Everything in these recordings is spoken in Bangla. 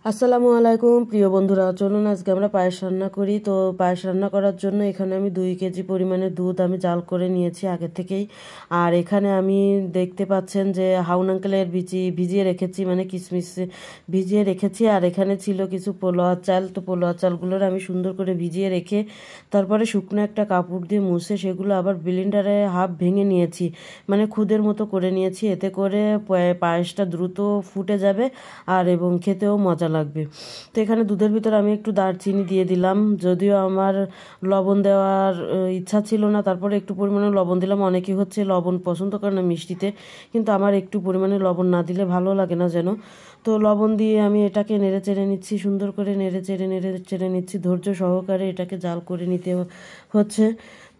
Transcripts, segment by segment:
আসসালামু আলাইকুম প্রিয় বন্ধুরা, চলুন আজকে আমরা পায়েস রান্না করি। তো পায়েস রান্না করার জন্য এখানে আমি 2 কেজি পরিমাণে দুধ আমি জাল করে নিয়েছি আগে থেকেই। আর এখানে আমি দেখতে পাচ্ছেন যে হাউন আঙ্কেলের ভিজিয়ে রেখেছি, মানে কিশমিশ ভিজিয়ে রেখেছি। আর এখানে ছিল কিছু পোলোয়া চাল, তো পোলোয়া চালগুলোর আমি সুন্দর করে ভিজিয়ে রেখে তারপরে শুকনো একটা কাপড় দিয়ে মুছে সেগুলো আবার ব্লেন্ডারে হাফ ভেঙে নিয়েছি, মানে খুদের মতো করে নিয়েছি। এতে করে পায়েসটা দ্রুত ফুটে যাবে আর এবং খেতেও মজা লাগবে। তো এখানে দুধের ভিতর আমি একটু দারচিনি দিয়ে দিলাম, যদিও আমার লবণ দেওয়ার ইচ্ছা ছিল না, তারপরে একটু পরিমাণে লবণ দিলাম। অনেকে হচ্ছে লবণ পছন্দ করে না মিষ্টিতে, কিন্তু আমার একটু পরিমাণে লবণ না দিলে ভালো লাগে না যেন। তো লবণ দিয়ে আমি এটাকে নেড়ে চেড়ে নিচ্ছি, সুন্দর করে নেড়ে চেড়ে নিচ্ছি, ধৈর্য সহকারে এটাকে জাল করে নিতে হচ্ছে।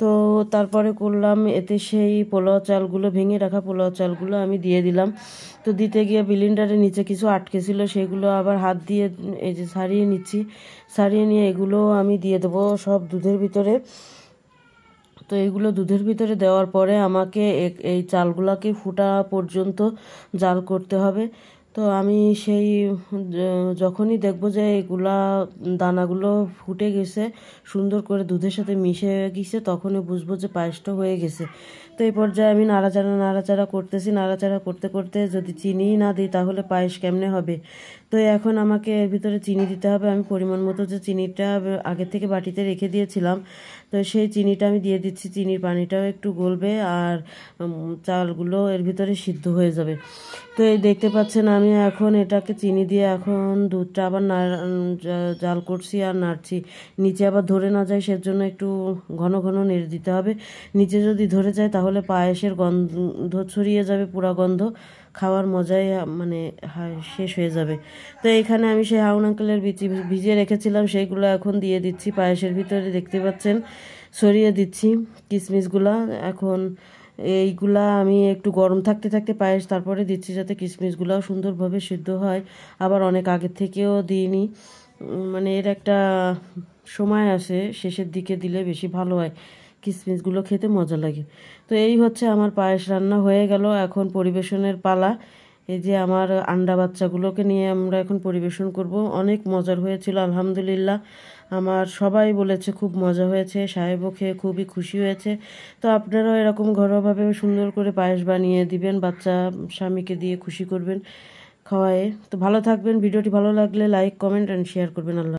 তো তারপরে করলাম এতে সেই পোলাও চালগুলো, ভেঙে রাখা পোলাও চালগুলো আমি দিয়ে দিলাম। তো দিতে গিয়ে ব্লেন্ডারের নিচে কিছু আটকে ছিল, সেগুলো আবার হাত দিয়ে এই যে ছাড়িয়ে নিচ্ছি। ছাড়িয়ে নিয়ে এগুলো আমি দিয়ে দেবো সব দুধের ভিতরে। তো এইগুলো দুধের ভিতরে দেওয়ার পরে আমাকে এই চালগুলোকে ফুটা পর্যন্ত জাল করতে হবে। তো আমি সেই যখনই দেখবো যে এগুলা দানাগুলো ফুটে গেছে, সুন্দর করে দুধের সাথে মিশে গেছে, তখনই বুঝবো যে পায়েসটা হয়ে গেছে। তো এই পর্যায়ে আমি নাড়াচাড়া করতেছি। নাড়াচাড়া করতে করতে যদি চিনি না দিই তাহলে পায়েস কেমনে হবে। তো এখন আমাকে এর ভিতরে চিনি দিতে হবে। আমি পরিমাণ মতো যে চিনিটা আগে থেকে বাটিতে রেখে দিয়েছিলাম, তো সেই চিনিটা আমি দিয়ে দিচ্ছি। চিনির পানিটাও একটু গলবে আর চালগুলো এর ভিতরে সিদ্ধ হয়ে যাবে। তো এই দেখতে পাচ্ছেন আমি এখন এটাকে চিনি দিয়ে এখন দুধটা আবার জাল করছি আর নাড়ছি। নিচে আবার ধরে না যায় সেজন্য একটু ঘন ঘন নেড়ে দিতে হবে। নিচে যদি ধরে যায় তাহলে পায়েসের গন্ধ ছড়িয়ে যাবে, পুরা গন্ধ, খাওয়ার মজাই মানে শেষ হয়ে যাবে। তো এখানে আমি সেই হাউন আঙ্কেলের ভিজিয়ে রেখেছিলাম, সেইগুলো এখন দিয়ে দিচ্ছি পায়েসের ভিতরে। দেখতে পাচ্ছেন ছড়িয়ে দিচ্ছি কিশমিশগুলা। এখন এইগুলা আমি একটু গরম থাকতে থাকতে পায়েস তারপরে দিচ্ছি, যাতে কিশমিশগুলাও সুন্দরভাবে সিদ্ধ হয়। আবার অনেক আগে থেকেও দিইনি, মানে এর একটা সময় আসে, শেষের দিকে দিলে বেশি ভালো হয়, কিশমিশগুলো খেতে মজা লাগে। তো এই হচ্ছে আমার পায়েস রান্না হয়ে গেল। এখন পরিবেশনের পালা। এই যে আমার আন্ডা বাচ্চাগুলোকে নিয়ে আমরা এখন পরিবেশন করব। অনেক মজার হয়েছিল আলহামদুলিল্লাহ। আমার সবাই বলেছে খুব মজা হয়েছে, সাহেবও খেয়ে খুবই খুশি হয়েছে। তো আপনারাও এরকম ঘরোয়াভাবে সুন্দর করে পায়েস বানিয়ে দিবেন, বাচ্চা স্বামীকে দিয়ে খুশি করবেন খাওয়ায়ে। তো ভালো থাকবেন। ভিডিওটি ভালো লাগলে লাইক, কমেন্ট অ্যান্ড শেয়ার করবেন। আল্লাহ।